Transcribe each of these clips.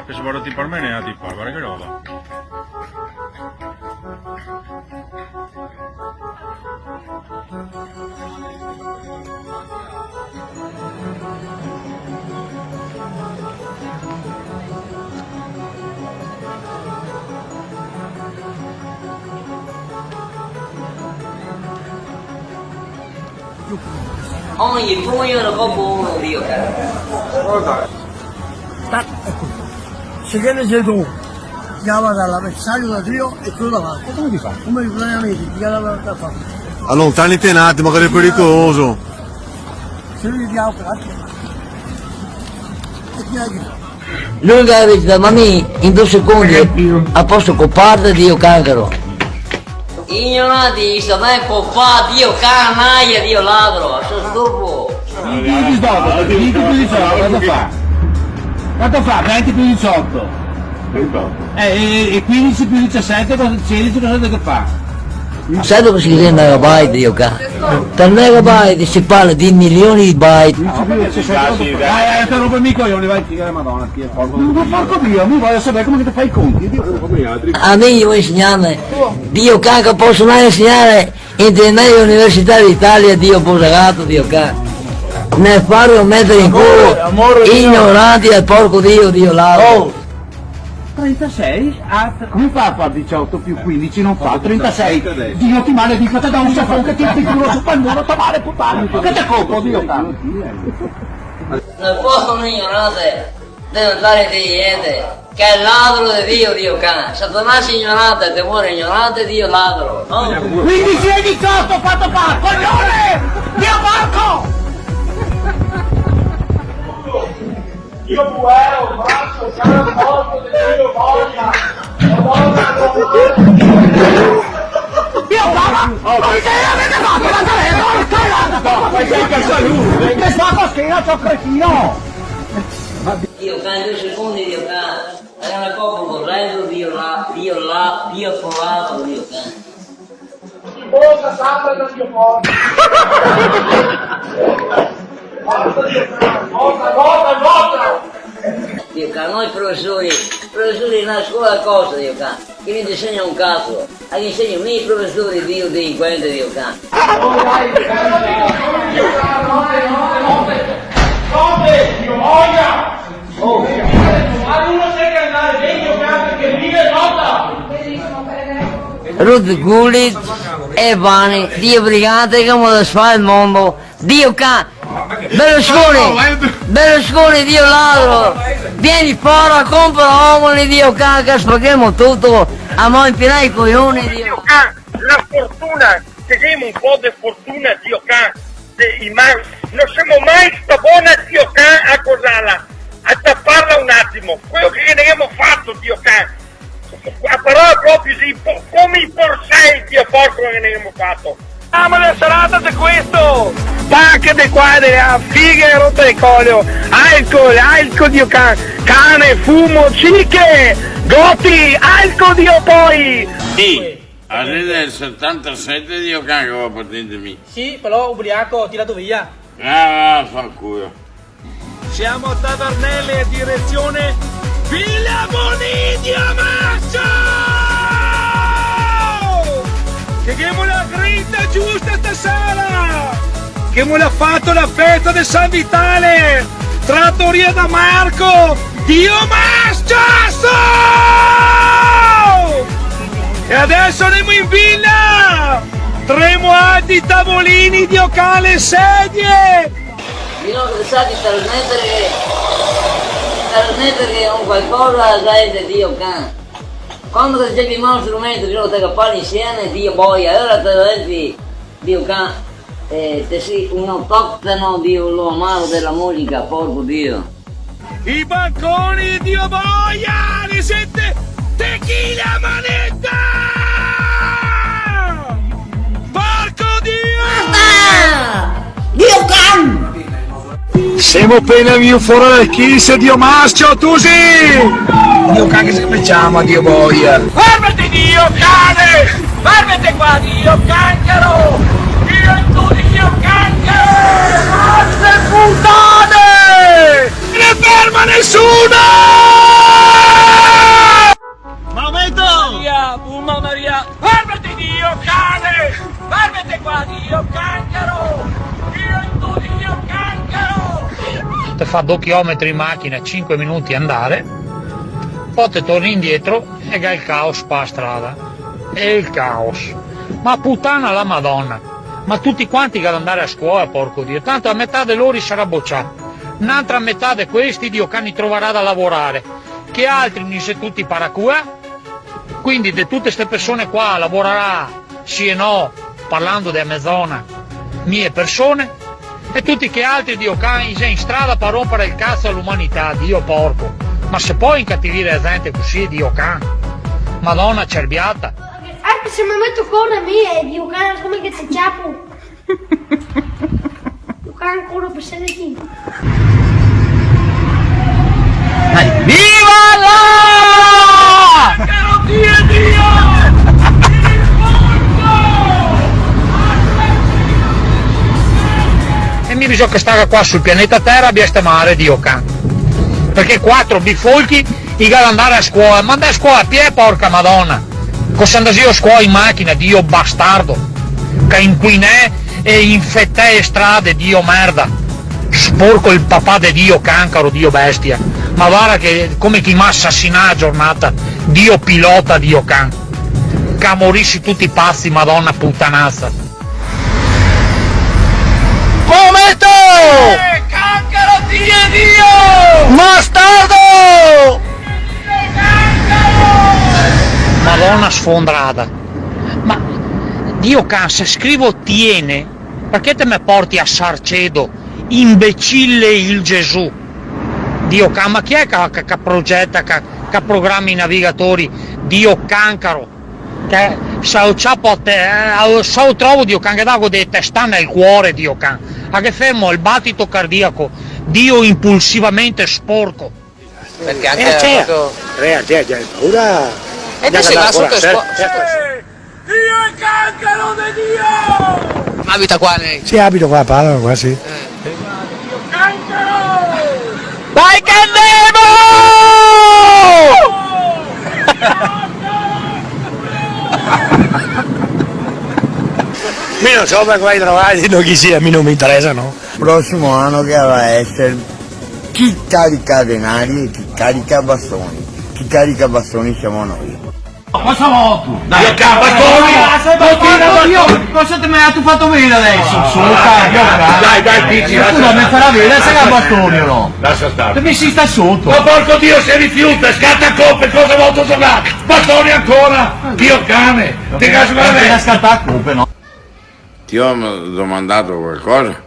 Che se vuole tippare me ne ha tippare, guarda che roba. Ogni pugno lo può uno, Dio caro. Se che ne sei tu, chiama dall'avversario da Dio e tu davanti. Come ti fa? Come i tuoi amici, ti chiama da fare. Allontaniti un attimo che è pericoloso. Se lui ti apre, e chi è che... L'unica verità, ma in 2 secondi a posto copparda Dio cancro. Ignorati, sto me coppa, Dio canaglia, Dio ladro, sono stufo. Dici dopo, dici più 18, quanto fa? Quanto fa? 20 più 18. E 15 più 17, 16, cosa che fa? Sai dove si chiede megabyte, Dio cazzo? Per megabyte si parla di milioni di byte. Te rompe mica io, vai a Madonna, chi è porco? Non porco mio, mi voglio sapere come ti fai i conti. A me io vuoi insegnarmi, Dio cacca posso mai insegnare in meglio università d'Italia, Dio posagato, Dio cacca. Ne farlo mettere in culo, ignoranti al porco Dio, Dio ladro. 36? Come fa a fare 18 più 15? Non fa 36. Dio ti maledica, te da un sapone che ti culo su pandoro, tomare puttane. Che te colpo, Dio caro. Non possono ignorante, devono stare di niente, che è il ladro di Dio, Dio cane. Satana ignorante, te muore ignorante, Dio ladro. No? 15 e 18 fatto fa, coglione! Dio porco! Io guero, braccio, caro, morto, di Dio voglia! Io parlo! Ma che avete fatto la galera? Ma sei cazzo lui! Che sta scheda, c'ho cretino! Dio cane, 2 secondi, Dio cane. È una coppia corretto, Dio folato, Dio cane. Cosa santa da Dio forte! Vota! Dio cane, noi professori nella scuola cosa, Dio cane? Che mi insegna un cazzo, a che insegno i miei professori, Dio delinquente, Dio cane. Notte, Dio voglia! Ma uno sai che andare dentro casa che vive e nota! Ruth Gullit e Vani, Dio brigante che vuole fare il mondo, Dio cane. Berlusconi, Dio ladro, vieni fuori, compra omoni, Dio cacca, spaghiamo tutto, a mo' impinare i coglioni, Dio La fortuna, che abbiamo un po' di fortuna, Dio non siamo mai sta buona, Dio a cos'ala, a tapparla un attimo, quello che ne abbiamo fatto, Dio a parola proprio sì, come i porsei, Dio porco che ne abbiamo fatto. Ma la serata di questo! Pacche di qua e di là, fighe e rotte di collo, alcol, Dio cane, fumo, cicche, gotti, alcol, Dio poi! Sì, arriva del 77 Dio cane che va partendo me. Sì, però ubriaco, tirato via. Ah, fa culo. Siamo a Tavernelle, direzione Villa Monidio Masso! Che abbiamo la grinta giusta stasera! Che abbiamo fatto la festa del San Vitale! Trattoria da Marco! Dio Masciasso! E adesso andiamo in villa! Tremo alti, tavolini, Dio cane, sedie! Io non sa che per smettere che un qualcosa sai di Dio cane. Quando ti c'è uno strumento che lo tengo a fare insieme, Dio boia, allora te lo vedi, Dio cane, te sei un autoctono, Dio lo amaro della musica, porco Dio. I banconi, Dio boia, ne sente tequila manetta! Porco Dio! Dio can! Siamo appena venuti fuori dal chiesa, Dio maschio, tu sì! Dio cane che facciamo, Dio boia! Fermati, Dio cane! Fermati qua, Dio cancaro! Dio cancaro! Altre puttane! Non ne ferma nessuno! te fa 2 chilometri in macchina, 5 minuti andare, poi te torni indietro e hai il caos per la strada. E il caos. Ma puttana la Madonna. Ma tutti quanti che ad andare a scuola, porco Dio. Tanto a metà di loro sarà bocciato. Un'altra metà di questi Dio che ne troverà da lavorare. Che altri ne se tutti paracua. Quindi di tutte queste persone qua lavorerà sì e no, parlando di mezz'ora, 1000 persone. E tutti che altri Dio cani in strada per rompere il cazzo all'umanità, Dio porco. Ma se puoi incattivire la gente così, Dio can. Madonna cerbiata. Anche se mi metto a correre mia, Dio can, come che ti ciapo. Dio can ancora per sedere. Viva là! Caro Dio! E mi bisogna che stare qua sul pianeta Terra abbia ste mare Dio can. Perché 4 bifolchi i gara andare a scuola, ma andare a scuola a piedi, porca Madonna. Cosa andasi io a scuola in macchina, Dio bastardo, che inquinè e infettè le strade, Dio merda. Sporco il papà di Dio cancaro, Dio bestia. Ma guarda che come chi mi assassina la giornata, Dio pilota, Dio can. Che morissi tutti pazzi, Madonna puttanazza. Come tu! Cancaro, Dio! Bastardo! Madonna sfondrata. Ma Dio can, se scrivo tiene, perché te me porti a Sarcedo, imbecille il Gesù? Dio can, ma chi è che progetta, che programma i navigatori? Dio cancaro. Che se lo trovo Dio can, che dago di testa nel cuore Dio can, a che fermo il battito cardiaco, Dio impulsivamente sporco. Perché anche C'è paura. e te sei là sotto Dio è cancaro di Dio! ma abita qua lei? Sì, abito qua a Padova, qua sì. Vai che Io non so per quali trovati, non chi sia, a me non mi interessa, no? Prossimo anno che va a essere chi carica denari e chi carica bastoni. Chi carica bastoni siamo noi. Cosa vuoi tu? Dai, bastoni! Cosa ti hai fatto vedere adesso? Dai, Picci, Tu non mi farà vedere se hai bastoni o no? Lascia stare. Mi si sta sotto. Ma porco Dio, se rifiuta, scatta a coppe, cosa volto tornare? Bastoni ancora! Dio cane! Ti caso con Non me! scattare a coppe, no? Ti ho domandato qualcosa?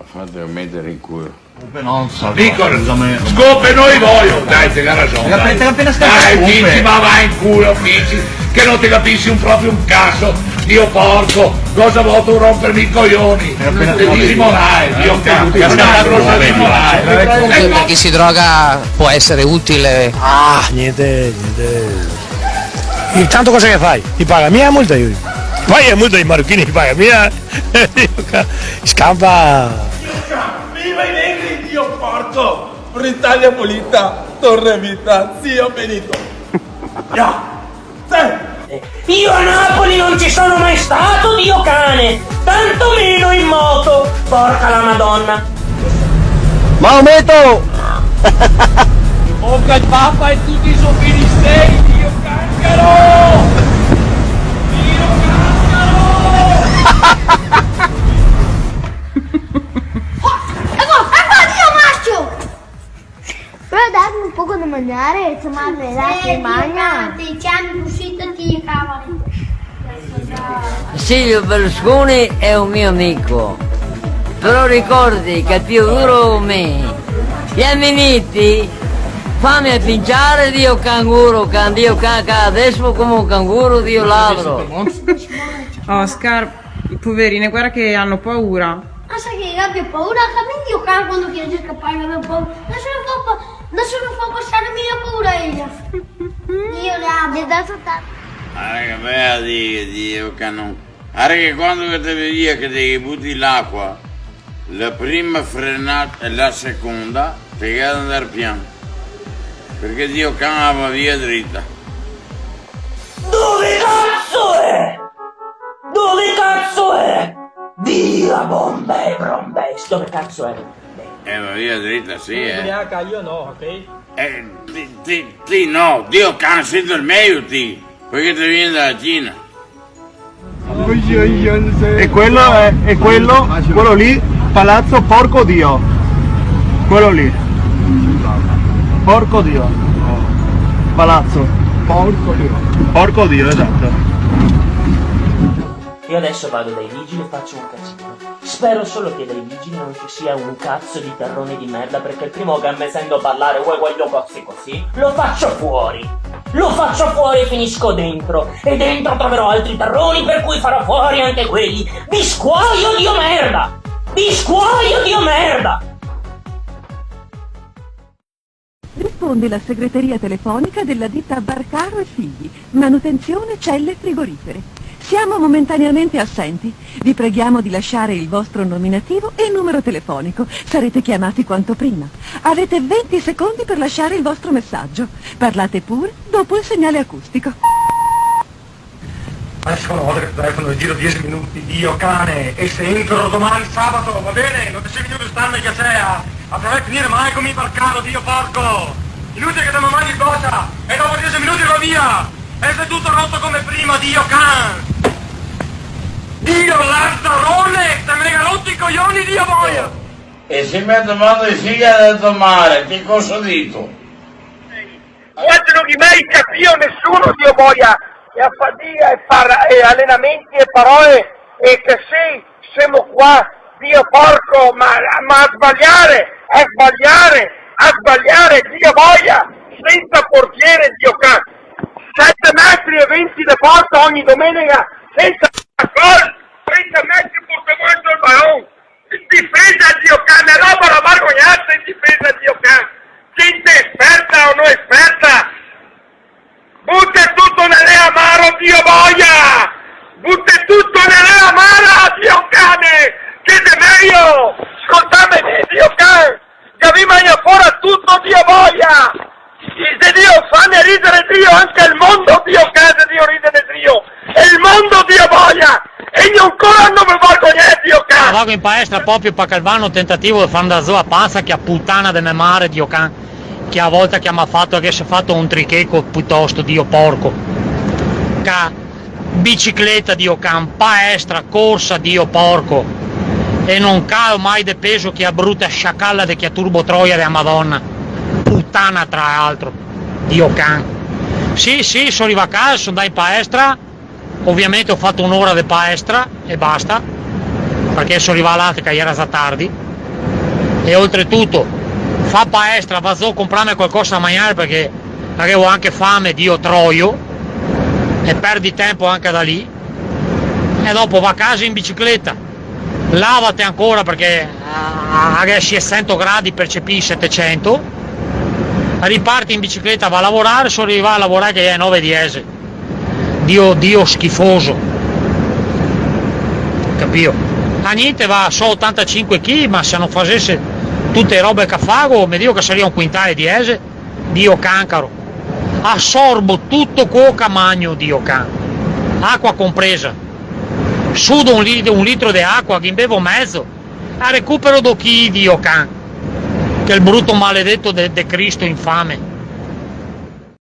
Fate mettere in culo. Coppe non so. Piccolo, scoppe noi voglio! Dai, te la ragione! Te appena scattato a Dai, Picci, coppe. ma vai in culo, Picci! Che non ti capisci proprio un cazzo! Dio porco! Cosa volto rompermi i coglioni? Te di limonare, Dio cazzo! Una grossa limonare! Per chi si droga può essere utile. Ah, niente. Intanto cosa che fai? Ti paga mia multa io. Poi è multa di marocchini, ti paga mia. Scampa. Viva i negri, Dio porco! Un'Italia pulita, torre vita, zio Benito! Io a Napoli non ci sono mai stato, Dio cane! Tantomeno in moto! Porca la Madonna! Maometto! Bocca il Papa e tutti i suoi ministeri, Dio cancaro! Però darmi un poco da mangiare, se madre la che mangia. Ti chiami uscita ti cavoli. Silvio Berlusconi è un mio amico, però ricordi che è più duro me. Gli amminiti, fammi pinciare Dio canguro, Dio caca adesso come un canguro Dio ladro. Oscar, i poverini, guarda che hanno paura. Ma sai che io abbia paura? Che Dio cane quando chiede scappare avevo paura. Adesso non fa passare mia paura io. Io le abbia dato tanto. Guarda che bella Dio canon. Guarda che quando te vedi che ti butti l'acqua, la prima frenata e la seconda ti devi andare piano. Perché Dio can va via dritta. Dove cazzo è? Dove cazzo è? Dio! Via Bombay, Bombay. Dove cazzo è? Va via dritta, sì, Io no, ok? Ti no, Dio can, sei del meglio, ti. Perché ti vieni dalla Cina. E quello lì, Palazzo Porco Dio. Quello lì. Porco Dio. Palazzo. Porco Dio, esatto. Io adesso vado dai vigili e faccio un casino. Spero solo che dai vigili non ci sia un cazzo di terrone di merda, perché il primo che mi sento parlare voglio così, lo faccio fuori. Lo faccio fuori e finisco dentro. E dentro troverò altri terroni per cui farò fuori anche quelli. Biscuoio Dio merda! Biscuoio Dio merda! Risponde la segreteria telefonica della ditta Barcaro e Figli, manutenzione celle frigorifere. Siamo momentaneamente assenti. Vi preghiamo di lasciare il vostro nominativo e il numero telefonico. Sarete chiamati quanto prima. Avete 20 secondi per lasciare il vostro messaggio. Parlate pure dopo il segnale acustico. Adesso una volta che telefono giro 10 minuti, Dio cane, e se entro domani sabato, va bene? Non 10 minuti stanno che c'è, dovrai finire mai come Barcaro, Dio porco! Inutile che te mi mangi in boccia, e dopo 10 minuti va via! E sei tutto rotto come prima, Dio can! Dio Lazzarone, te me ne rotti i coglioni, Dio boia! E se mi domando di figlia del mare, che cosa dito? Oggi non gli mai capito nessuno, Dio boia! E a fatica e allenamenti e parole, e che sì, siamo qua, Dio porco, ma a sbagliare, Dio boia! Senza portiere, Dio can! 7 metri e 20 di porta ogni domenica, senza gol, 30 metri portavolta il ballon, in difesa Dio can, è roba la vergognata in difesa Dio can, gente esperta o non esperta, butta tutto nelle amaro Dio boia, butta tutto nelle amaro Dio cane, che è meglio, ascoltami Dio can, che vi mangia fuori tutto Dio boia. Se Dio fa ridere Dio, anche il mondo Dio casa Dio ridere Dio, e il mondo Dio voglia, e io ancora non mi vergognare Dio can. Vado in palestra proprio per calmare un tentativo di fare una sua panza che a puttana de me mare Dio can, che a volte che mi ha fatto, che si è fatto un tricheco piuttosto Dio porco, ca bicicletta Dio can, palestra, corsa Dio porco, e non calo mai de peso che a brutta sciacalla de che a turbo troia della Madonna. Puttana tra l'altro, Dio can. Sì, sono arrivato a casa, sono andato in palestra, ovviamente ho fatto un'ora di palestra e basta, perché sono arrivato là che era già tardi, e oltretutto fa palestra, vado a comprarmi qualcosa da mangiare perché avevo anche fame, Dio troio, e perdi tempo anche da lì, e dopo va a casa in bicicletta, lavate ancora perché a 100 gradi percepì 700, riparti in bicicletta, va a lavorare, sono arrivato a lavorare che è 9:10, Dio schifoso, capito? A niente, va so 85 kg, ma se non facesse tutte le robe che fago, mi dico che sarebbe un quintale di ese, Dio cancaro, assorbo tutto quello che mangio, Dio can, acqua compresa, sudo un litro di acqua, che bevo mezzo, a recupero do chi, Dio can, che il brutto maledetto de Cristo infame.